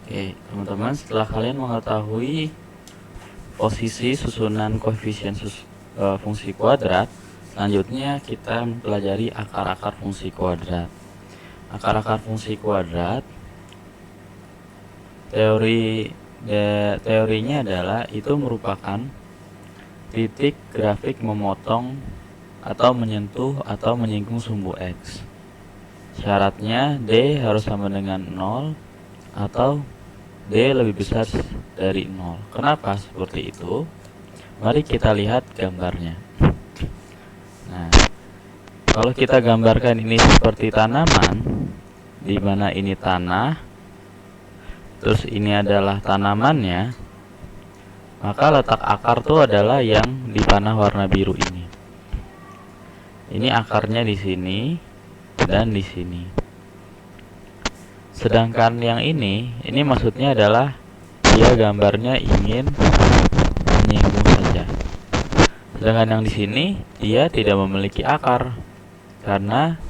Oke, teman-teman, setelah kalian mengetahui posisi susunan koefisien fungsi kuadrat, selanjutnya kita mempelajari akar-akar fungsi kuadrat. Akar-akar fungsi kuadrat, teorinya adalah itu merupakan titik grafik memotong atau menyentuh atau menyinggung sumbu X. Syaratnya D harus sama dengan 0 atau D lebih besar dari 0. Kenapa seperti itu? Mari kita lihat gambarnya. Nah, kalau kita gambarkan ini seperti tanaman, di mana ini tanah, terus ini adalah tanamannya, maka letak akar itu adalah yang di panah warna biru ini. Ini akarnya di sini dan di sini. Sedangkan yang ini maksudnya adalah dia gambarnya ingin menyinggung saja. Sedangkan yang di sini dia tidak memiliki akar karena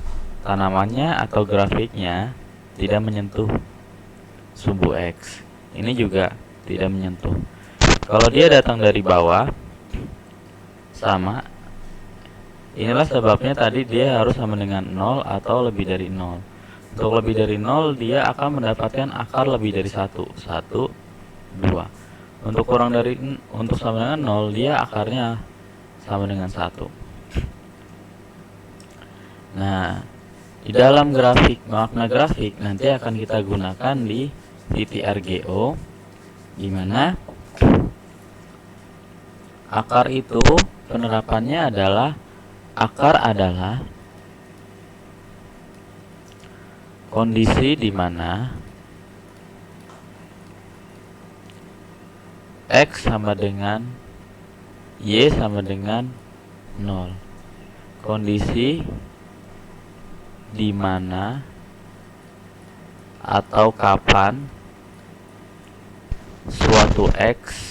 tanamannya atau grafiknya tidak menyentuh sumbu X. Ini juga tidak menyentuh. Kalau dia datang dari bawah, sama. Inilah sebabnya tadi dia harus sama dengan 0 atau lebih dari 0. Untuk lebih dari 0 dia akan mendapatkan akar lebih dari 1. 1, 2. Untuk sama dengan 0 dia akarnya sama dengan 1. Nah, di dalam makna grafik nanti akan kita gunakan di TTRGO, di mana akar itu penerapannya adalah kondisi di mana X sama dengan Y sama dengan 0. Kondisi di mana atau kapan suatu X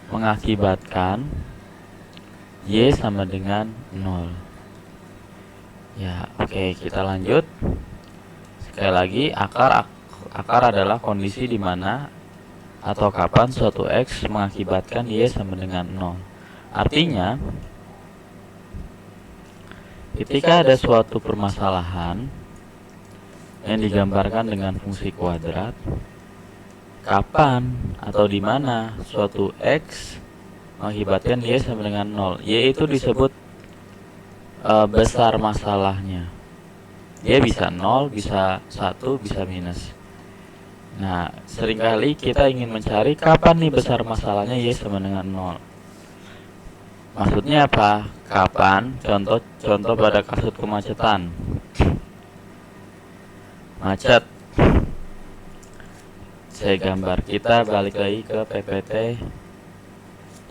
mengakibatkan Y sama dengan 0. Ya, oke, kita lanjut. Sekali lagi, akar adalah kondisi di mana atau kapan suatu X mengakibatkan Y sama dengan 0. Artinya, ketika ada suatu permasalahan yang digambarkan dengan fungsi kuadrat, kapan atau di mana suatu X mengakibatkan Y sama dengan 0. Y itu disebut besar masalahnya. Dia bisa 0, bisa 1, bisa minus. Nah, seringkali kita ingin mencari kapan nih besar masalahnya Y sama dengan 0. Maksudnya apa? Kapan? Contoh pada kasus kemacetan. Macet. Saya gambar, kita balik lagi ke PPT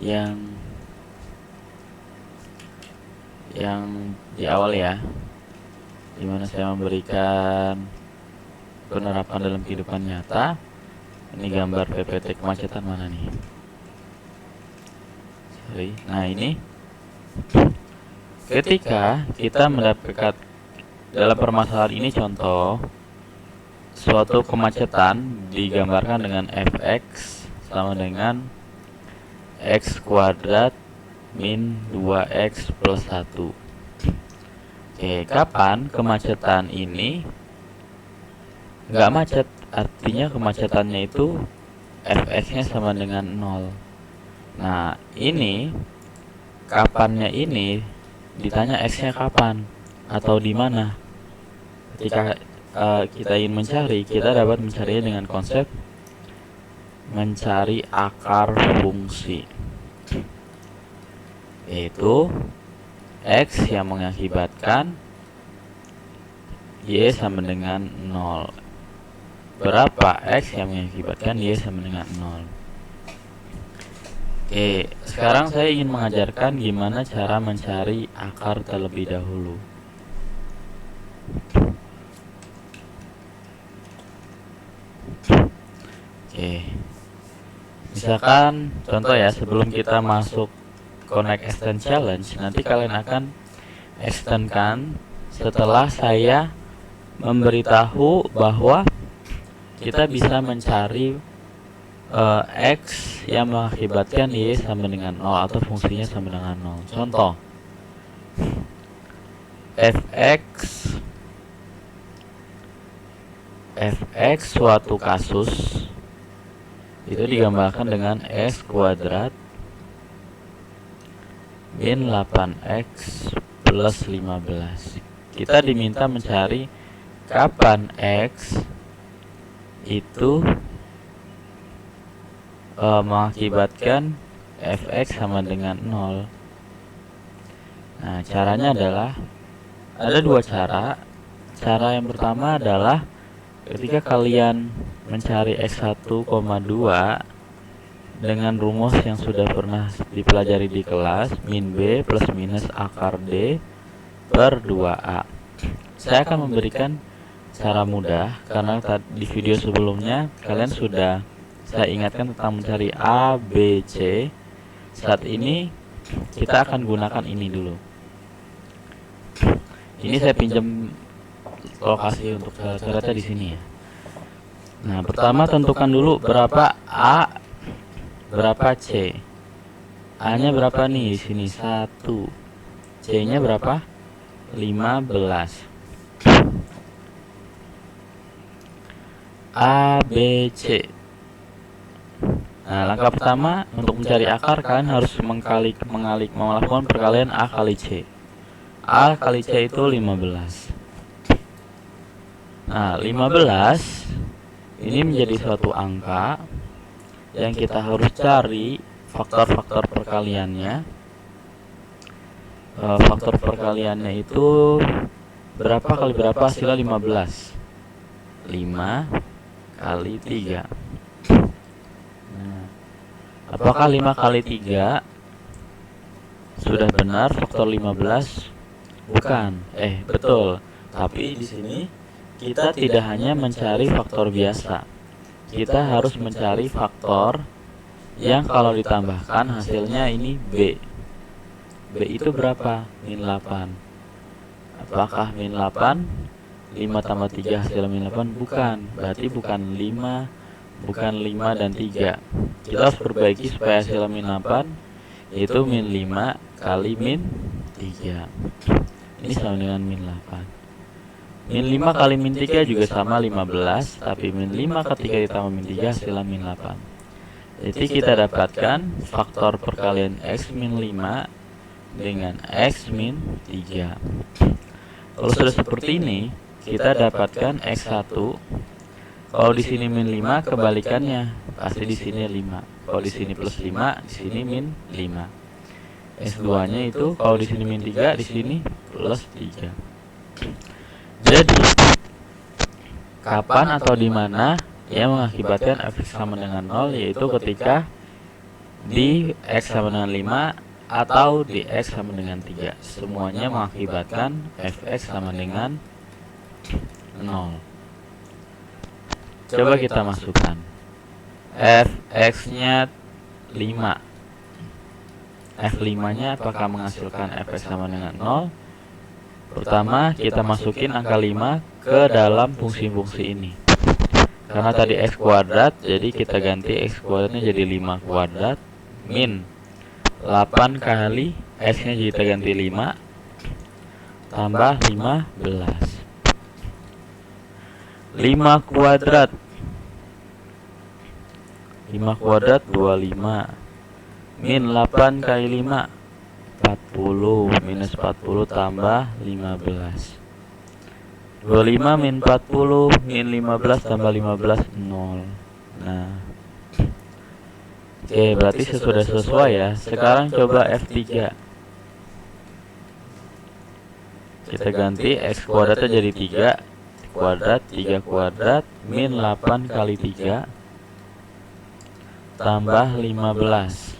yang di awal ya, dimana saya memberikan penerapan dalam kehidupan nyata. Ini gambar PPT kemacetan mana nih? Nah, ini ketika kita mendapatkan dalam permasalahan ini, contoh suatu kemacetan digambarkan dengan fx sama dengan x kuadrat min 2x plus 1. Oke, kapan kemacetan ini nggak macet? Artinya kemacetannya itu fx-nya sama dengan 0. Nah, ini kapannya ini ditanya x-nya kapan atau di mana. Ketika kita ingin mencari, kita dapat mencarinya dengan konsep mencari akar fungsi, yaitu X yang mengakibatkan Y sama dengan 0. Berapa X yang mengakibatkan Y sama dengan 0? Oke, sekarang saya ingin mengajarkan gimana cara mencari akar terlebih dahulu. Oke, misalkan contoh ya, sebelum kita masuk Connect Extend Challenge, nanti kalian akan extendkan setelah saya memberitahu bahwa kita bisa mencari X yang mengakibatkan Y sama dengan 0 atau fungsinya sama dengan 0. Contoh, fx suatu kasus itu digambarkan dengan x kuadrat min 8x plus 15. Kita diminta mencari kapan x itu mengakibatkan fx sama dengan 0. Nah, caranya adalah ada dua cara. Cara yang pertama adalah ketika kalian mencari x1,2 dengan rumus yang sudah pernah dipelajari di kelas, min b plus minus akar d per 2a. Saya akan memberikan cara mudah karena di video sebelumnya kalian sudah saya ingatkan tentang mencari a, b, c. Saat ini kita akan gunakan ini dulu. Ini saya pinjam lokasi untuk cara-cara di sini ya. Nah, pertama tentukan dulu berapa A, berapa C. A-nya berapa nih? Di sini 1. C-nya berapa? 15. A, B, C. Nah, langkah pertama untuk mencari akar kalian harus melakukan perkalian A kali C. A kali C itu 15. Nah, 15 ini menjadi suatu angka yang kita harus cari faktor-faktor perkaliannya. Faktor perkaliannya itu berapa kali berapa? Hasilnya 15. 5 kali 3. Nah, apakah 5 kali 3 sudah benar faktor 15? Bukan. Betul. Tapi di sini kita tidak hanya mencari faktor biasa. Kita harus mencari faktor yang kalau ditambahkan hasilnya ini B. B itu berapa? Min 8. Apakah min 8? 5 tambah 3 hasil min 8? Bukan. Berarti bukan 5, bukan 5 dan 3. Kita harus perbaiki supaya hasil min 8 yaitu min 5 kali min 3. Ini sama dengan min 8. Min 5 kali min 3 juga sama 15, tapi min 5 ketika ditambah min 3 hasilnya min 8. Jadi kita dapatkan faktor perkalian x min 5 dengan x min 3. Kalau sudah seperti ini, kita dapatkan x1. Kalau di sini min 5 kebalikannya, pasti di sini 5. Kalau di sini plus 5, di sini min 5. S2-nya itu kalau di sini min 3, di sini plus 3. Jadi, kapan atau di mana yang mengakibatkan fx sama dengan 0 yaitu ketika di x sama dengan 5 atau di x sama dengan 3. Semuanya mengakibatkan fx sama dengan 0. Coba kita masukkan. Fx-nya 5. F5-nya apakah menghasilkan fx sama dengan 0? Pertama, kita masukin angka 5 ke dalam fungsi-fungsi ini. Karena tadi x kuadrat, jadi kita ganti x kuadratnya jadi 5 kuadrat min 8 kali x-nya jadi kita ganti 5 tambah 15. 5 kuadrat 25 min 8 kali 5 40 minus 40 tambah 15. 25 min 40 min 15 tambah 15 0. Nah, oke, berarti sudah sesuai ya. Sekarang coba F3. Kita ganti x kuadratnya jadi 3 kuadrat, 3 kuadrat min 8 kali 3 tambah 15.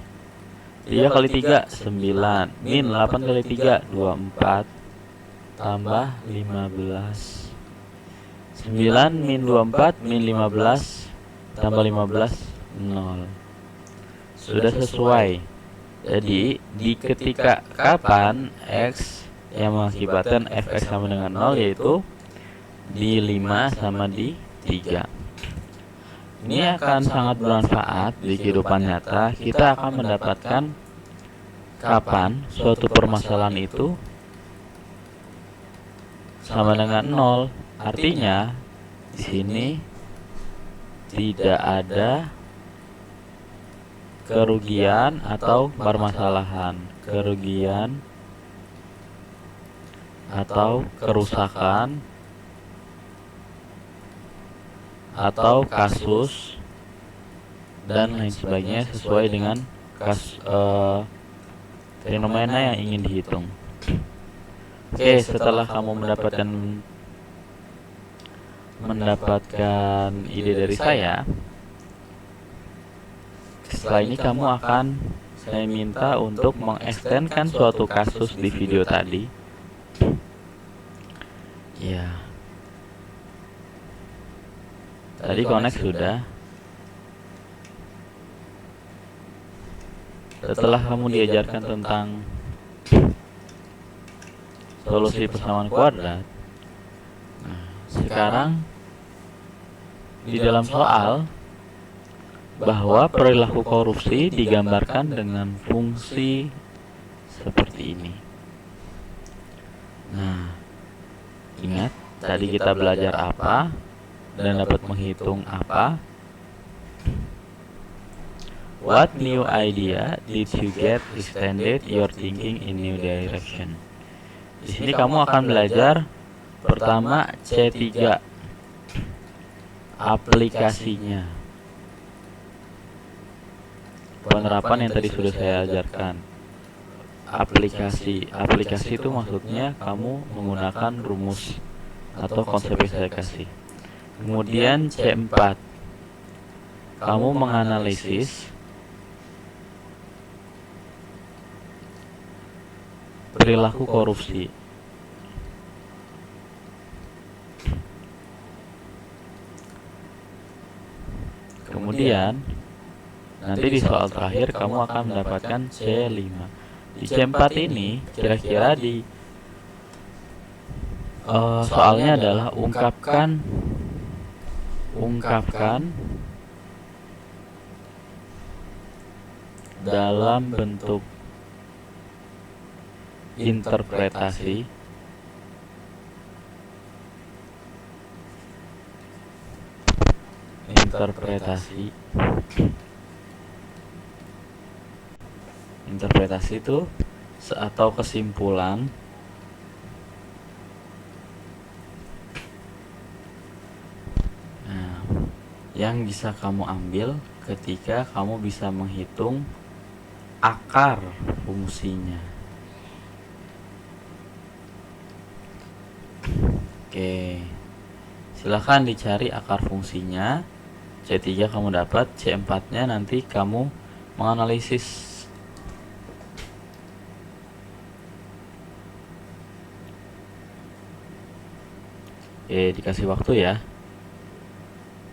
3 kali 3 9 min 8 kali 3 24 tambah 15. 9 min 24 min 15 tambah 15 0. Sudah sesuai. Jadi di ketika kapan x yang mengakibatkan fx sama dengan 0, yaitu di 5 sama di 3. Ini akan sangat bermanfaat di kehidupan nyata. Kita akan mendapatkan kapan suatu permasalahan itu sama dengan 0. Artinya di sini tidak ada kerugian atau permasalahan, kerugian atau kerusakan atau kasus dan lain sebagainya sesuai dengan fenomena yang ingin dihitung. Oke, setelah kamu mendapatkan ide dari saya, setelah ini saya minta untuk mengekstenkan suatu kasus di video tadi. Ya, tadi connect sudah. Setelah kamu diajarkan tentang solusi persamaan kuadrat, nah, sekarang di dalam soal bahwa perilaku korupsi digambarkan dengan fungsi seperti ini. Nah, ingat tadi kita belajar apa dan dapat menghitung apa? What new idea did you get extended your thinking in new direction? Di sini kamu akan belajar pertama C3, aplikasinya, penerapan yang tadi sudah saya ajarkan. Aplikasi itu maksudnya kamu menggunakan rumus atau konsep yang saya kasih. Kemudian C4, kamu menganalisis perilaku korupsi. Kemudian nanti di soal terakhir kamu akan mendapatkan C5. Di C4 ini kira-kira di soalnya adalah ungkapkan dalam bentuk interpretasi itu atau kesimpulan yang bisa kamu ambil ketika kamu bisa menghitung akar fungsinya. Oke, silahkan dicari akar fungsinya. C3 kamu dapat, C4 nya nanti kamu menganalisis. Oke, dikasih waktu ya.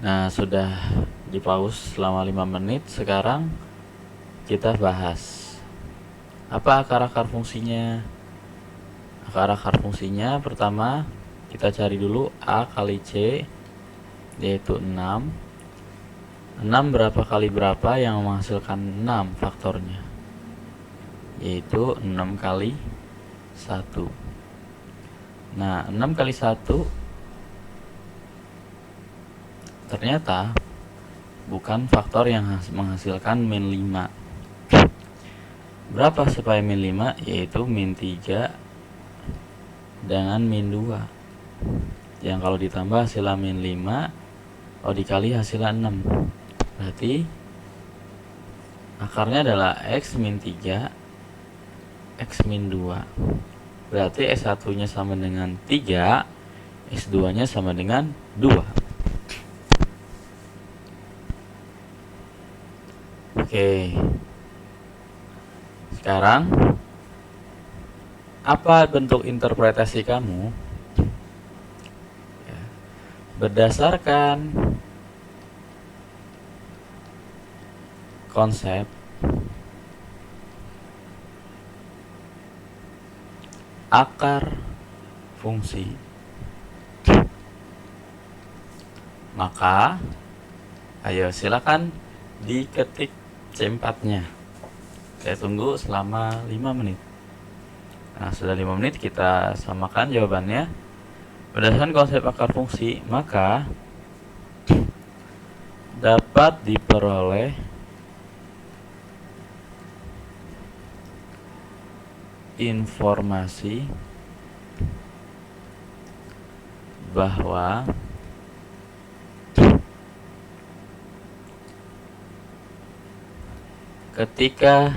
Nah, sudah di pause selama 5 menit. Sekarang kita bahas apa akar-akar fungsinya. Akar-akar fungsinya pertama kita cari dulu A kali C, yaitu 6. 6 berapa kali berapa yang menghasilkan 6 faktornya, yaitu 6 kali 1. Nah, 6 kali 1 ternyata bukan faktor yang menghasilkan min 5. Berapa supaya min 5? Yaitu min 3 dengan min 2. Yang kalau ditambah hasilnya min 5, dikali hasilnya 6. Berarti akarnya adalah X min 3, X min 2. Berarti S1 nya sama dengan 3, S2 nya sama dengan 2. Oke, sekarang apa bentuk interpretasi kamu? Berdasarkan konsep akar fungsi, maka ayo silakan diketik C4-nya. Saya tunggu selama 5 menit. Nah, sudah 5 menit, kita samakan jawabannya. Berdasarkan konsep akar fungsi, maka dapat diperoleh informasi bahwa ketika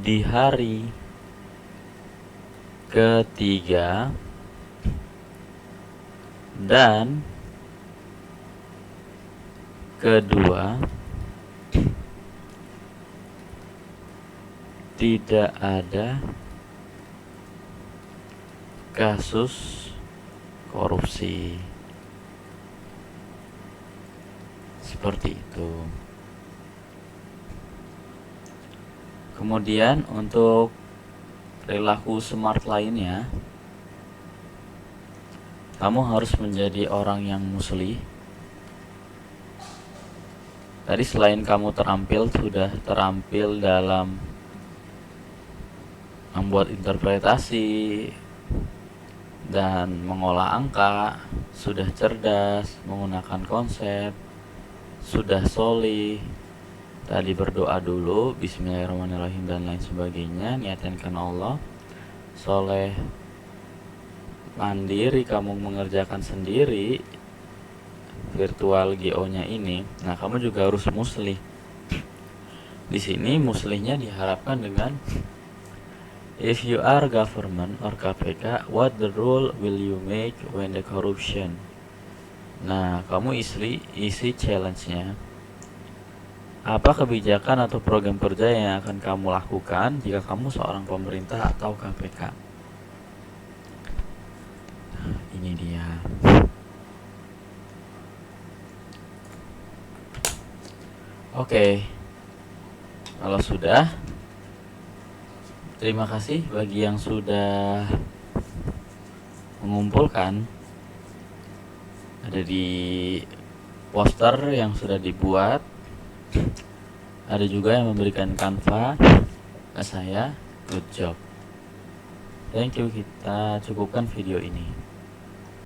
di hari ketiga dan kedua tidak ada kasus korupsi. Seperti itu. Kemudian untuk perilaku smart lainnya, kamu harus menjadi orang yang muslih. Tadi selain kamu sudah terampil dalam membuat interpretasi dan mengolah angka, sudah cerdas, menggunakan konsep, sudah solih, tadi berdoa dulu, bismillahirrahmanirrahim dan lain sebagainya, niatkan karena Allah, soleh, mandiri, kamu mengerjakan sendiri virtual GO-nya ini. Nah, kamu juga harus muslih. Di sini muslihnya diharapkan dengan if you are government or KPK, what the rule will you make when the corruption? Nah, kamu isi challenge-nya. Apa kebijakan atau program kerja yang akan kamu lakukan jika kamu seorang pemerintah atau KPK? Nah, ini dia. Oke. Kalau sudah, terima kasih bagi yang sudah mengumpulkan. Ada di poster yang sudah dibuat. Ada juga yang memberikan Canva ke saya. Good job. Thank you, kita cukupkan video ini.